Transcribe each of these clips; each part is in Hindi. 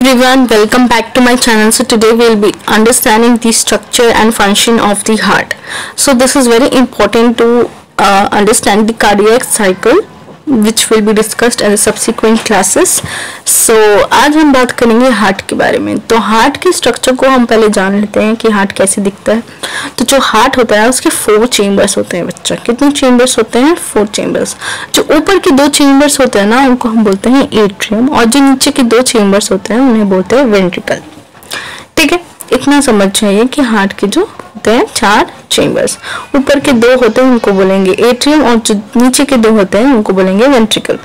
Everyone, welcome back to my channel. So today we'll be understanding the structure and function of the heart. So this is very important to understand the cardiac cycle, which will be discussed in the subsequent classes. So आज हम बात करेंगे हार्ट के बारे में. तो हार्ट के स्ट्रक्चर को हम पहले जान लेते हैं कि हार्ट कैसे दिखता है. तो जो हार्ट होता है उसके 4 चेम्बर्स होते हैं बच्चा. कितने चेम्बर्स होते हैं? 4 चेम्बर्स. जो ऊपर के 2 चेम्बर्स होते हैं ना, उनको हम बोलते हैं एट्रियम, और जो नीचे के 2 चेम्बर्स होते हैं उन्हें बोलते हैं वेंट्रिकल. ठीक है, इतना समझ जाइए कि हार्ट के जो होते हैं 4 चेम्बर्स, ऊपर के 2 होते हैं उनको बोलेंगे एट्रियम, और जो नीचे के 2 होते हैं उनको बोलेंगे वेंट्रिकल.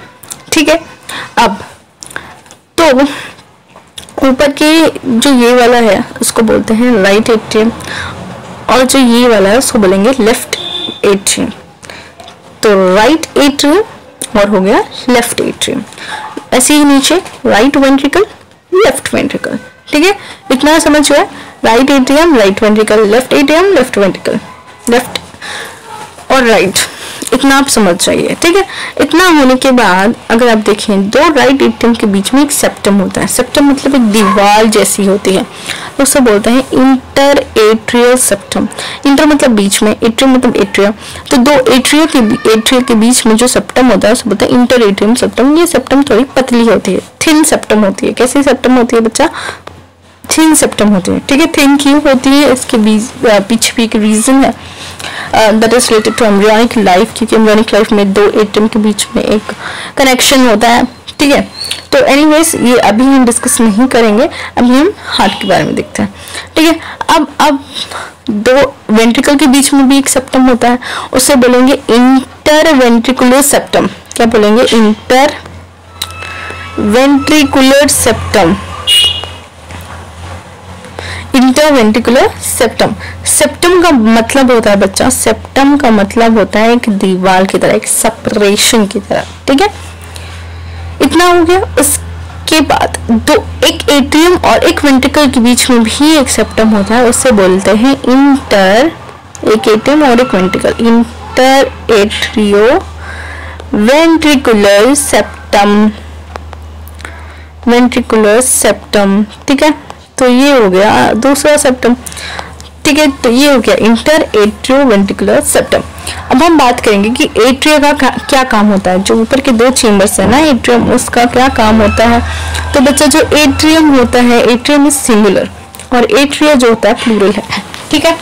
ठीक है, अब तो ऊपर के जो ये वाला है उसको बोलते हैं राइट एट्रियम, और जो ये वाला है उसको बोलेंगे लेफ्ट एट्रियम. तो राइट एट्रियम और हो गया लेफ्ट एट्रियम. ऐसे ही नीचे राइट वेंट्रिकल, लेफ्ट वेंट्रिकल. ठीक है, इतना समझ गया. Right atrium, right ventricle, left atrium, left ventricle, left और राइट, इतना आप समझ जाइए. ठीक है, इतना होने के बाद अगर आप देखें, 2 राइट एट्रियम के बीच में एक सेप्टम होता है. सेप्टम मतलब एक दीवार जैसी होती है, तो उसे बोलते हैं इंटर एट्रियल सेप्टम. इंटर मतलब बीच में, एट्रियम मतलब एट्रिया. तो 2 एट्रिया के बीच में जो सेप्टम होता है उसे बोलते हैं इंटर एट्रियम सेप्टम. ये सेप्टम थोड़ी पतली होती है, थिन सेप्टम होती है. कैसी सेप्टम होती है बच्चा? थिन सेप्टम होती है. ठीक है, थिन क्यों होती है इसके पीछे भी एक रीजन है, that is related to embryonic life, क्योंकि एम्ब्रियोनिक लाइफ में 2 एटम के बीच में एक कनेक्शन होता है. ठीक है, तो एनीवेज ये अभी हम डिस्कस नहीं करेंगे, अभी हम हार्ट के बारे में देखते हैं. ठीक है, अब 2 वेंट्रिकल के बीच में भी एक सेप्टम होता है, उसे बोलेंगे इंटर वेंट्रिकुलर सेप्टम. क्या बोलेंगे? Inter ventricular septum. Interventricular septum. Septum का मतलब होता है बच्चा, सेप्टम का मतलब होता है एक दीवार की तरह, एक सेपरेशन की तरह. ठीक है, इतना हो गया. उसके बाद एक एट्रियम और एक वेंट्रिकल के बीच में भी एक सेप्टम होता है, उससे बोलते हैं एक एट्रियम और एक ventricle, inter atrio ventricular septum. Ventricular septum. ठीक है, तो ये हो गया दूसरा सेप्टम. ठीक है, तो ये हो गया इंटर एट्रियो वेंट्रिकुलर सेप्टम. अब हम बात करेंगे कि एट्रिया का क्या काम होता है. जो ऊपर के 2 चेम्बर्स है ना एट्रियम, उसका क्या काम होता है? तो बच्चा जो एट्रियम होता है, एट्रियम इज सिंगुलर, और एट्रिया जो होता है प्लूरल है. ठीक है,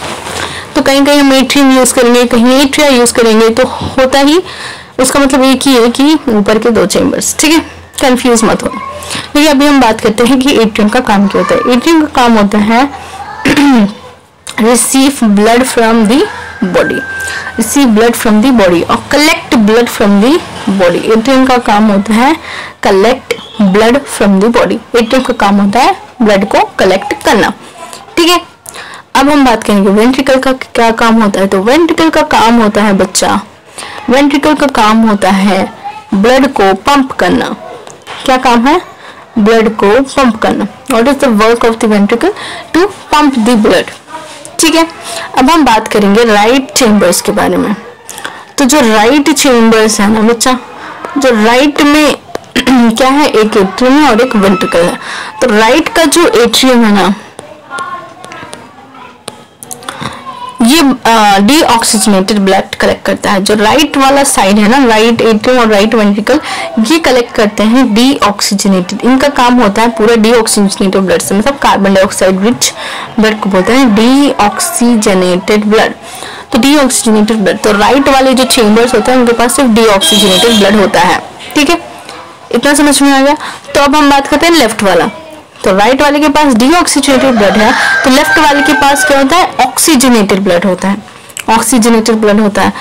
तो कहीं कहीं हम एट्रियम यूज करेंगे, कहीं एट्रिया यूज करेंगे, तो होता ही उसका मतलब एक ही है कि ऊपर के 2 चेम्बर्स. ठीक है, कंफ्यूज मत हो. लेकिन अभी हम बात करते हैं कि एट्रियम का काम क्या होता है. एट्रियम का काम होता है receive blood from the body, receive blood from the body और collect blood from the body. Atrium का काम होता है collect blood from the body. Atrium का काम होता है ब्लड को कलेक्ट करना. ठीक है, अब हम बात करेंगे वेंट्रिकल का क्या काम होता है. तो वेंट्रिकल का काम होता है बच्चा, वेंट्रिकल का काम होता है ब्लड को पंप करना. क्या काम है? ब्लड को पंप करना. What is the work of the ventricle? To pump the blood. ठीक है, अब हम बात करेंगे राइट चेम्बर्स के बारे में. तो जो राइट चेम्बर्स है ना बच्चा, जो राइट में क्या है, एक एट्रियम है और एक वेंट्रिकल है. तो राइट का जो एट्रियम है ना, ये डीऑक्सीजनेटेड ब्लड कलेक्ट करता है. जो राइट वाला साइड है ना, राइट एट्रियम और राइट वेंट्रिकल, ये कलेक्ट करते हैं डीऑक्सीजनेटेड. इनका काम होता है पूरा डीऑक्सीजनेटेड ब्लड से, मतलब कार्बन डाइऑक्साइड रिच ब्लड को बोलते हैं डीऑक्सीजनेटेड ब्लड. तो डीऑक्सीजनेटेड ब्लड, तो राइट वाले जो चेम्बर्स होते हैं उनके पास सिर्फ डीऑक्सीजनेटेड ब्लड होता है. ठीक है, इतना समझ में आ गया. तो अब हम बात करते हैं लेफ्ट वाला. तो राइट वाले के पास डीऑक्सीजनेटेड ब्लड है, तो लेफ्ट वाले के पास क्या होता है? ऑक्सीजनेटेड ब्लड होता है. ऑक्सीजनेटेड ब्लड होता है.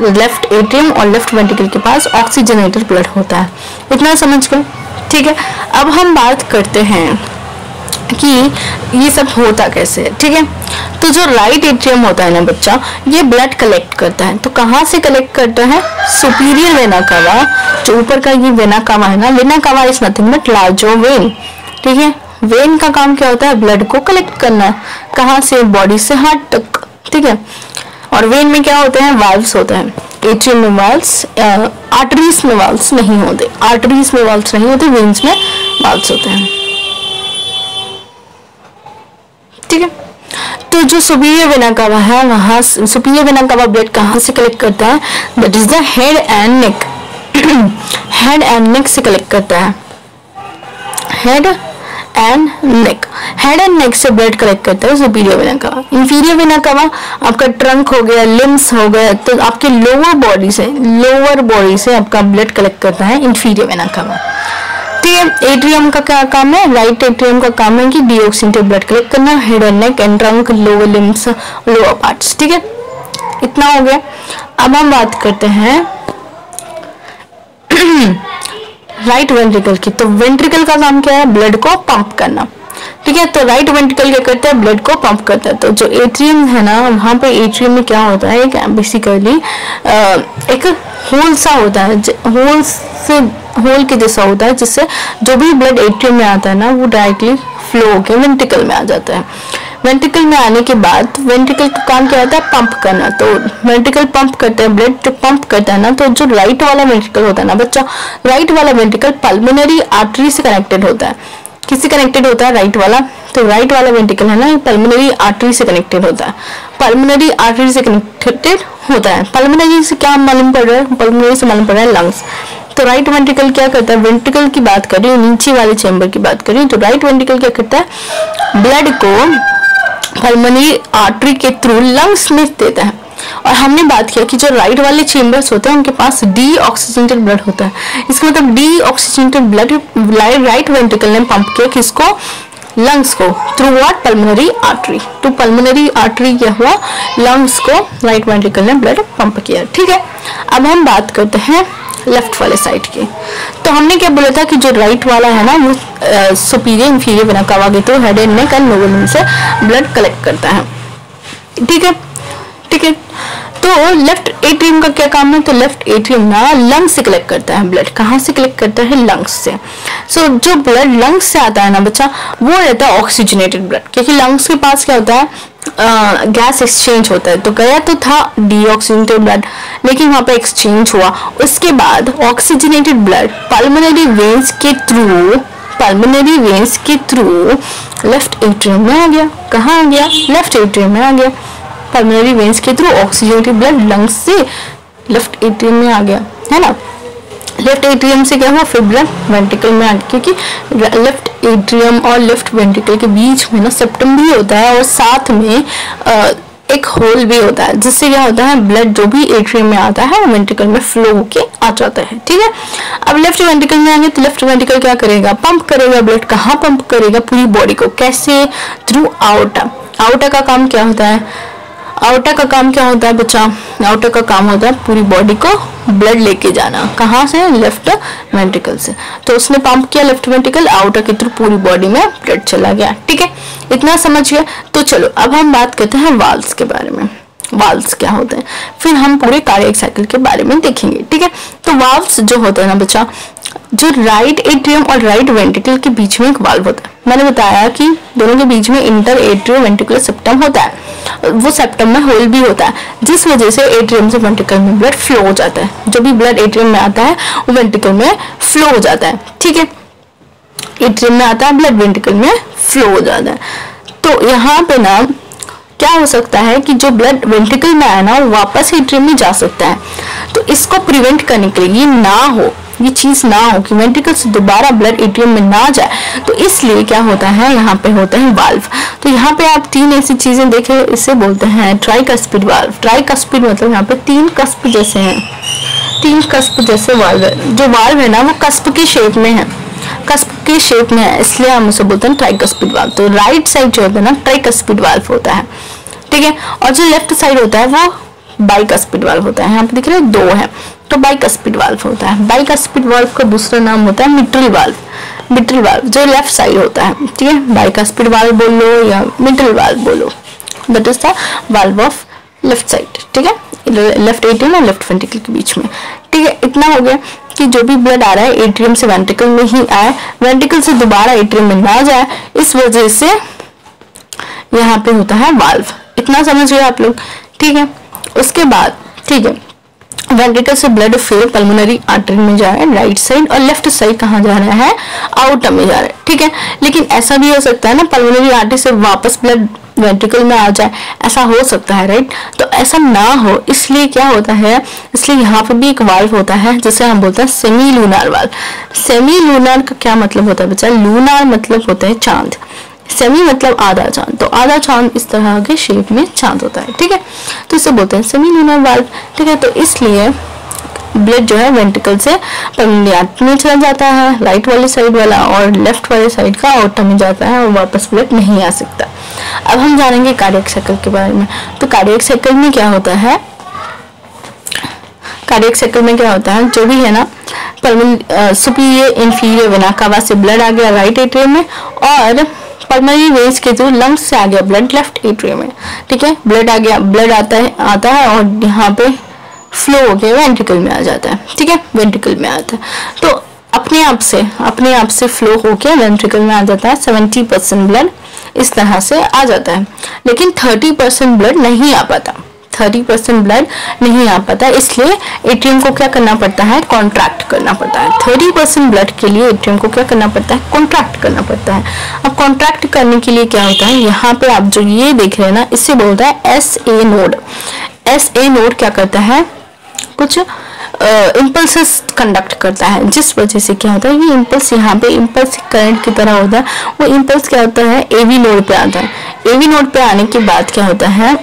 लेफ्ट एट्रियम और लेफ्ट वेंट्रिकल के पास ऑक्सीजनेटेड ब्लड होता है. इतना समझ गए. ठीक है, अब हम बात करते हैं कि ये सब होता कैसे है. ठीक है, तो जो राइट एट्रियम होता है ना बच्चा, ये ब्लड कलेक्ट करता है. तो कहाँ से कलेक्ट करता है? Superior vena cava. जो ऊपर का ये वेना कावा है ना, vena cava is nothing but larger when. ठीक है, वेन का काम क्या होता है? ब्लड को कलेक्ट करना. कहाँ से? बॉडी से हार्ट तक. ठीक है, और वेन में क्या होते हैं? वाल्व्स होते हैं. एट्रियम में वाल्व्स, आर्टरीज में वाल्व्स नहीं होते. आर्टरीज में वाल्व्स नहीं होते, वेन्स में वाल्व्स होते हैं. ठीक है। तो जो सुपीरियर वेना कावा है, वहाँ सुपीरियर वेना कावा ब्लड कहाँ से कलेक्ट करता है? That is the head and neck. Head and neck से कलेक्ट करता है, head and neck. Head and neck से ब्लड कलेक्ट करता है superior vena cava. Inferior vena cava आपका ट्रंक हो गया, लिम्स हो गया, तो आपके लोअर बॉडी से आपका ब्लड कलेक्ट करता है इंफीरियर वेना कावा। ठीक है। एट्रियम का क्या काम है? राइट एट्रियम का काम है कि डीऑक्सीजनेटेड ब्लड कलेक्ट करना, head and neck and trunk, lower limbs, lower parts. ठीक है, इतना हो गया। अब हम बात करते हैं राइट वेंट्रिकल की। तो वेंट्रिकल का काम क्या है? ब्लड को पंप करना। ठीक है, तो राइट वेंट्रिकल क्या करता है? ब्लड को पंप करता है। तो जो एट्रियम है ना, वहाँ पे एट्रियम में क्या होता है? एक बेसिकली एक होल सा होता है, होल के जैसा होता है, जिससे जो भी ब्लड एट्रियम में आता है ना, वो डायरेक्टली फ्लो होकर वेंट्रिकल में आ जाता है। वेंट्रिकल में आने के बाद वेंट्रिकल का काम क्या होता है? पंप करना। तो वेंट्रिकल पंप करता है, ब्लड जो पंप करता है ना, तो जो राइट वाला वेंट्रिकल होता है ना बच्चा, राइट वाला वेंट्रिकल पल्मोनरी आर्टरी से कनेक्टेड होता है। किससे कनेक्टेड होता है? राइट वाला। तो राइट वाला वेंट्रिकल है ना, पल्मोनरी आर्टरी से कनेक्टेड होता है। पल्मोनरी आर्टरी से कनेक्टेड होता है। पल्मोनरी से क्या मालूम पड़ रहा है? पल्मोनरी से मालूम पड़ रहा है लंग्स। तो राइट वेंट्रिकल क्या करता है? वेंट्रिकल की बात कर रही हूँ, नीचे वाले चेंबर की बात कर रही हूँ। तो राइट वेंट्रिकल क्या करता है? ब्लड को पल्मोनरी आर्टरी के थ्रू लंग्स में देता है। और हमने बात किया कि जो राइट वाले चेंबर्स होते हैं उनके पास डीऑक्सीजनेटेड ब्लड होता है। इसका मतलब डीऑक्सीजनेटेड ब्लड राइट वेंट्रिकल ने पंप किया किसको? लंग्स को, थ्रू व्हाट? Pulmonary artery. तो पल्मोनरी आर्टरी क्या हुआ? लंग्स को राइट वेंट्रिकल ने ब्लड पंप किया। ठीक है, अब हम बात करते हैं लेफ्ट वाले साइड की। तो हमने क्या बोला था कि जो राइट वाला है ना, वो सुपीरियर इंफीरियर वेना कावा के through head and neck and lower limb से ब्लड कलेक्ट करता है। ठीक है, ठीक है। तो लेफ्ट एट्रियम का क्या काम है? तो लेफ्ट एट्रियम ना लंग्स से कलेक्ट करता है ब्लड। कहाँ से कलेक्ट करता है? लंग्स से। सो जो ब्लड लंग्स से आता है ना बच्चा, वो रहता है ऑक्सीजनेटेड ब्लड, क्योंकि लंग्स के पास क्या होता है? गैस एक्सचेंज होता है। तो गया तो था डीऑक्सीजनेटेड ब्लड, लेकिन वहाँ पे एक्सचेंज हुआ। उसके बाद ऑक्सीजनेटेड ब्लड पल्मोनरी वेन्स के थ्रू लेफ्ट एट्रियम में आ गया। कहाँ आ गया? लेफ्ट एट्रियम में आ गया। पल्मोनरी वेन्स के थ्रू ऑक्सीजनेटेड ब्लड लंग्स से लेफ्ट एट्रियम में आ गया, है ना। लेफ्ट एट्रियम से क्या हुआ? फिर ब्लड वेंट्रिकल में आ गया, क्योंकि लेफ्ट एट्रियम और लेफ्ट वेंट्रिकल के बीच में ना सेप्टम भी होता है और साथ में एक होल भी होता है, जिससे क्या होता है? ब्लड जो भी एट्रियम में आता है वो वेंट्रिकल में फ्लो होके आ जाता है। ठीक है, अब लेफ्ट वेंट्रिकल में आएंगे तो लेफ्ट वेंट्रिकल क्या करेगा? पंप करेगा ब्लड। कहाँ पंप करेगा? पूरी बॉडी को। कैसे? Through outta. आउटा का काम क्या होता है? आउटा का काम क्या होता है बच्चा? आउटा का काम होता है पूरी बॉडी को ब्लड लेके जाना। कहाँ से? लेफ्ट वेंट्रिकल से। तो उसने पंप किया लेफ्ट वेंट्रिकल, आउटा के थ्रू पूरी बॉडी में ब्लड चला गया। ठीक है, इतना समझ गया। तो चलो अब हम बात करते हैं वाल्व्स के बारे में। वाल्व्स क्या होते हैं, फिर हम पूरे कार्डियक साइकिल के बारे में देखेंगे। ठीक है, तो वाल्व्स जो होते हैं ना बच्चा, जो राइट एट्रियम और राइट वेंट्रिकल के बीच में एक वाल्व होता है। मैंने बताया कि दोनों के बीच में इंटर एट्रियो वेंट्रिकुलर सेप्टम होता है। वो सेप्टम में होल भी होता है, जिस वजह से एट्रियम से वेंट्रिकल में ब्लड फ्लो हो जाता है। जो भी ब्लड एट्रियम में आता है वो वेंट्रिकल में फ्लो हो जाता है। ठीक है, एट्रियम में आता है ब्लड, वेंट्रिकल में फ्लो हो जाता है। तो यहाँ पे ना क्या हो सकता है कि जो ब्लड वेंट्रिकल में आया ना वो वापस एट्रियम में जा सकता है। तो इसको प्रिवेंट करने के लिए ये चीज ना हो कि वेंट्रिकल से दोबारा ब्लड एट्रियम में ना जाए, तो इसलिए क्या होता है? यहाँ पे होता है वाल्व। तो यहाँ पे आप तीन ऐसी चीजें देखें, इसे बोलते हैं ट्राइकस्पिड वाल्व। ट्राइकस्पिड मतलब यहाँ पे तीन कस्प जैसे हैं, तीन कस्प जैसे वाल्व है। जो वाल्व है ना वो कस्प के शेप में है, कस्प के शेप में है, इसलिए हम उसे बोलते हैं ट्राइकस्पिड वाल्व। तो राइट साइड जो होता है ना ट्राइकस्पिड वाल्व होता है। ठीक है, और जो लेफ्ट साइड होता है वो बाइकस्पिड वाल्व होता है। यहाँ पे दिख रहे हैं दो है, तो बाइकस्पिड वाल्व होता है। बाइकस्पिड वाल्व का दूसरा नाम होता है मिट्रल वाल्व। मिट्रल वाल्व जो लेफ्ट साइड होता है। ठीक है, बाइकस्पिड वाल्व बोलो या मिट्रल वाल्व बोलो, that is the valve of left side. ठीक है, लेफ्ट एट्रियम और लेफ्ट वेंट्रिकल के बीच में। ठीक है, इतना हो गया कि जो भी ब्लड आ रहा है एट्रियम से वेंट्रिकल में ही आए, वेंट्रिकल से दोबारा एट्रियम में ना जाए, इस वजह से यहाँ पे होता है वाल्व। इतना समझ गए आप लोग? ठीक है, उसके बाद ठीक है, वेंट्रिकल से ब्लड फिर पल्मोनरी आर्टरी में जा रहा है राइट साइड, और लेफ्ट साइड कहाँ जा रहा है, आउटर में जा रहा है, ठीक है। लेकिन ऐसा भी हो सकता है ना, पल्मोनरी आर्टरी से वापस ब्लड वेंट्रिकल में आ जाए, ऐसा हो सकता है, राइट। तो ऐसा ना हो इसलिए क्या होता है, इसलिए यहाँ पे भी एक वाल्व होता है जिसे हम बोलते हैं semi lunar valve. Semi lunar का क्या मतलब होता है बच्चा, लूनार मतलब होता है चांद, सेमी मतलब आधा चांद, तो आधा चांद इस तरह के शेप में चांद होता है, ठीक है। तो इसे बोलते हैं सेमी लूनार वाल्व, ठीक है। तो इसलिए ब्लड जो है वेंट्रिकल से पल्मोनरी आर्टरी में चला जाता है, राइट वाले साइड वाला, और लेफ्ट वाले साइड का आउटर में जाता है, और वापस ब्लड नहीं आ सकता। अब हम जानेंगे कार्डियक साइकिल के बारे में। तो कार्डियक साइकिल में क्या होता है, कार्डियक साइकिल में क्या होता है, जो भी है ना, सुपीरियर इंफीरियर वेना कावा से ब्लड आ गया राइट एट्रियम में, और पल्मोनरी वेन्स के थ्रू लंग्स से आ गया ब्लड लेफ्ट एट्रियम में, ठीक है। ब्लड आ गया, ब्लड आता है और यहाँ पे फ्लो हो गया वेंट्रिकल में आ जाता है, ठीक है, वेंट्रिकल में आता है। तो अपने आप से फ्लो होकर वेंट्रिकल में आ जाता है। 70% ब्लड इस तरह से आ जाता है, लेकिन 30% ब्लड नहीं आ पाता, 30% ब्लड नहीं आ पाता, इसलिए एट्रियम को क्या करना पड़ता है, कॉन्ट्रैक्ट करना पड़ता है। 30% ब्लड के लिए एट्रियम को क्या करना पड़ता है, कॉन्ट्रैक्ट करना पड़ता है। अब कॉन्ट्रैक्ट करने के लिए क्या होता है, यहाँ पे आप जो ये देख रहे हैं ना, इससे बोलता है SA नोड। SA नोड क्या करता है, कुछ इम्पल्सेस कंडक्ट करता है, जिस वजह से क्या होता है, ये इम्पल्स यहाँ पे इम्पल्स करंट की तरह होता है, वो इम्पल्स क्या होता है, AV नोड पे आता है। AV नोड पे आने के बाद क्या होता है,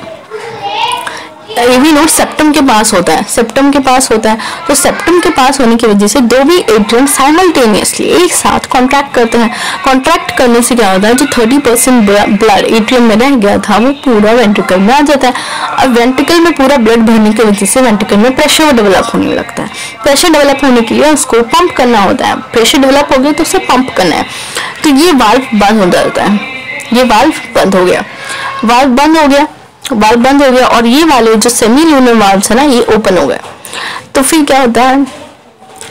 AV नोड सेप्टम के पास होता है, सेप्टम के पास होता है। तो सेप्टम के पास होने की वजह से दो भी एट्रियम साइमल्टेनियसली एक साथ कॉन्ट्रैक्ट करते हैं। कॉन्ट्रैक्ट करने से क्या होता है, जो 30% ब्लड एट्रियम में रह गया था वो पूरा वेंट्रिकल में आ जाता है, और वेंट्रिकल में पूरा ब्लड भरने की वजह से वेंट्रिकल में प्रेशर डेवलप होने लगता है। प्रेशर डेवलप होने के लिए उसको पंप करना होता है, प्रेशर डेवलप हो गया तो उसे पंप करना है। तो ये वाल्व बंद हो जाता है, ये वाल्व बंद हो गया, वाल्व बंद हो गया, वाल्व बंद हो गया, और ये वाले जो सेमी लूनर वाल्व्स है ना, ये ओपन हो गए। तो फिर क्या होता है,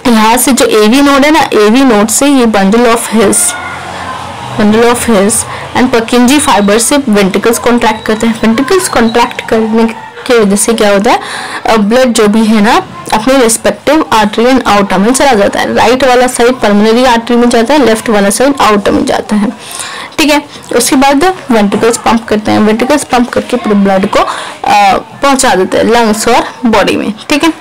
यहाँ से जो AV नोड है ना, AV नोड से ये bundle of His and Purkinje fibre से वेंट्रिकल्स कॉन्ट्रैक्ट करते हैं। वेंट्रिकल्स कॉन्ट्रैक्ट करने की वजह से क्या होता है, ब्लड जो भी है ना अपने रिस्पेक्टिव आर्टरी एंड आउटर में चला जाता है। राइट वाला साइड पल्मोनरी आर्टरी में जाता है, लेफ्ट वाला साइड आउटर में जाता है, ठीक है। उसके बाद वेंट्रिकल्स पंप करते हैं, वेंट्रिकल्स पंप करके पूरे ब्लड को पहुंचा देते हैं लंग्स और बॉडी में, ठीक है।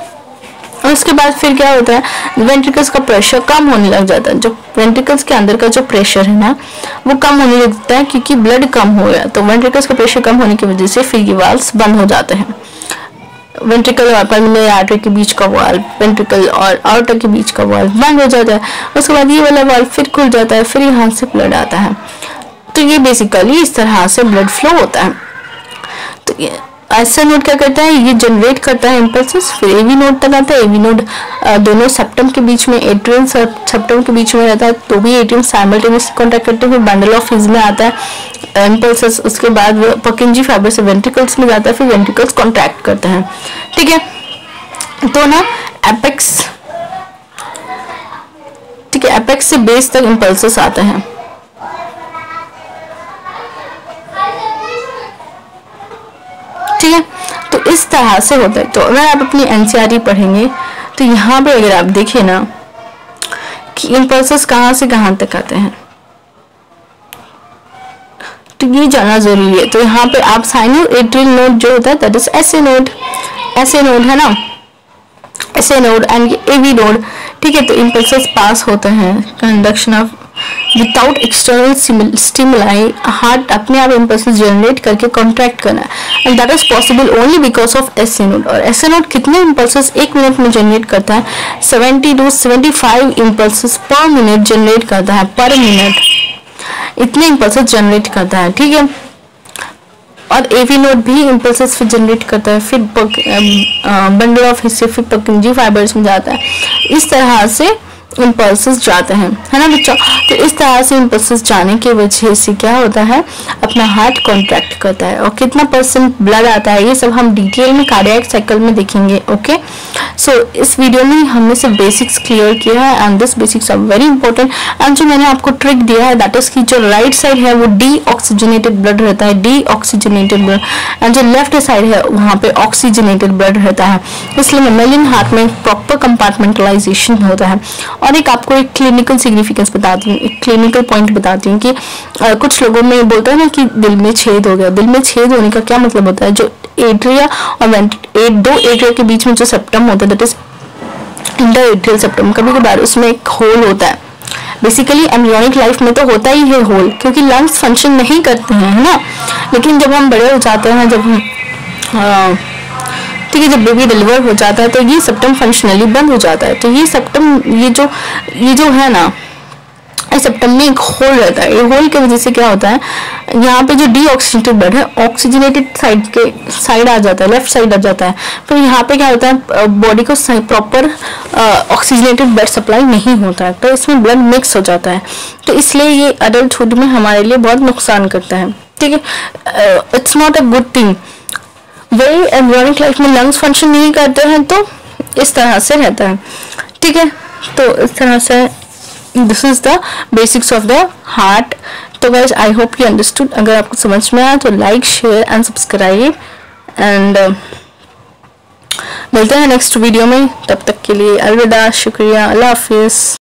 और उसके बाद फिर क्या होता है, वेंट्रिकल्स का प्रेशर कम होने लग जाता है। जो वेंट्रिकल्स के अंदर का जो प्रेशर है ना वो कम होने लगता है, क्योंकि ब्लड कम हो गया। तो वेंट्रिकल्स का प्रेशर कम होने की वजह से फिर ये वाल्व्स बंद हो जाते हैं। वेंट्रिकल और पल्मोनरी आर्टरी के बीच का वाल्व, वेंट्रिकल और आउटर के बीच का वाल्व बंद हो जाता है। उसके बाद ये वाला वाल्व फिर खुल जाता है, फिर यहाँ से ब्लड आता है। तो ये बेसिकली इस तरह से ब्लड फ्लो होता है। तो ये ऐसा नोड क्या करता है, ये जनरेट करता है इम्पल्सेस, फिर AV नोड तक आता है। AV नोड दोनों सेप्टम के बीच में, एट्रियम और सेप्टम के बीच में रहता है, तो भी एट्रियम साइमल्टेनियसली कॉन्टैक्ट करते हैं। फिर बंडल ऑफ हिल्स में आता है इम्पल्सेस, उसके बाद पर्किंजी फाइबर से वेंट्रिकल्स में जाता है, फिर वेंट्रिकल्स कॉन्ट्रैक्ट करते हैं, ठीक है। तो ना एपेक्स, ठीक है, एपेक्स से बेस तक इम्पल्सेस आते हैं। ठीक है, तो इस तरह से होता है। तो अगर आप अपनी NCERT पढ़ेंगे तो यहाँ पे अगर आप देखें ना कि इम्पल्सेस कहाँ से कहाँ तक आते हैं, तो ये जानना जरूरी है। तो यहाँ पे आप साइनो एट्रियल नोड जो होता है that is SA node, SA node है ना, SA node and AV node, ठीक है। तो इम्पल्सेस पास होते हैं, conduction of without external stimuli, heart अपने आप इम्पल्सेस जनरेट करके कॉन्ट्रैक्ट करना है, and that is possible only because of SA node. और SA नोड कितने इम्पल्सेस एक मिनट में जनरेट करता है, 70 to 75 इम्पल्सेस पर मिनट जनरेट करता है, पर मिनट इतने इम्पल्सेस जनरेट करता है, ठीक है। और AV नोड भी इम्पल्सेस फिर जनरेट करता है, फिर बंडल ऑफ हिस्से, फिर पर्किंजी फाइबर्स में जाता है। इस तरह से इम्पल्सेस जाते हैं, है ना बच्चों। तो इस तरह से इम्पल्सेस जाने की वजह से क्या होता है, अपना हार्ट कॉन्ट्रैक्ट करता है और कितना परसेंट ब्लड आता है ये सब हम डिटेल में कार्डियक साइकिल में देखेंगे। ओके, सो इस वीडियो में हमने सब बेसिक्स क्लियर किया है and this basics are very important. And जो मैंने आपको ट्रिक दिया है दैट इज की जो राइट साइड है वो डीऑक्सीजनेटेड ब्लड रहता है, डीऑक्सीजनेटेड ब्लड, एंड जो लेफ्ट साइड है वहाँ पे ऑक्सीजनेटेड ब्लड रहता है, इसलिए मेमेलियन हार्ट में प्रॉपर कंपार्टमेंटलाइजेशन होता है। और एक आपको एक क्लिनिकल सिग्निफिकेंस बताती हूँ, एक क्लिनिकल पॉइंट बताती हूँ कि कुछ लोगों में बोलता है ना कि दिल में छेद हो गया। दिल में छेद होने का क्या मतलब होता है, जो एट्रिया और दो एट्रिया के बीच में जो सेप्टम होता है दैट इज इंटरएट्रियल सेप्टम, कभी कभार उसमें एक होल होता है। बेसिकली एम्ब्रियोनिक लाइफ में तो होता ही है होल, क्योंकि लंग्स फंक्शन नहीं करते हैं, है ना। लेकिन जब हम बड़े हो जाते हैं, जब हम ठीक है, जब बेबी डिलीवर हो जाता है तो ये सेप्टम फंक्शनली बंद हो जाता है। तो ये सेप्टम ये जो है ना, इस सेप्टम में एक होल रहता है। ये होल की वजह से क्या होता है, यहाँ पे जो डीऑक्सीजनेटेड ब्लड है ऑक्सीजनेटेड साइड आ जाता है, लेफ्ट साइड आ जाता है। फिर यहाँ पे क्या होता है, बॉडी को प्रॉपर ऑक्सीजनेटेड ब्लड सप्लाई नहीं होता है, तो इसमें ब्लड मिक्स हो जाता है। तो इसलिए ये अडल्टहुड में हमारे लिए बहुत नुकसान करता है। ठीक है, it's not a good thing. वही एम्ब्रियोनिक लाइफ में लंग्स फंक्शन नहीं करते हैं तो इस तरह से रहता है। ठीक है, तो इस तरह से this is the basics of the heart. तो guys I hope you understood. अगर आपको समझ में आया तो like, share and subscribe and मिलते हैं नेक्स्ट वीडियो में। तब तक के लिए अलविदा, शुक्रिया, अल्लाह हाफिज।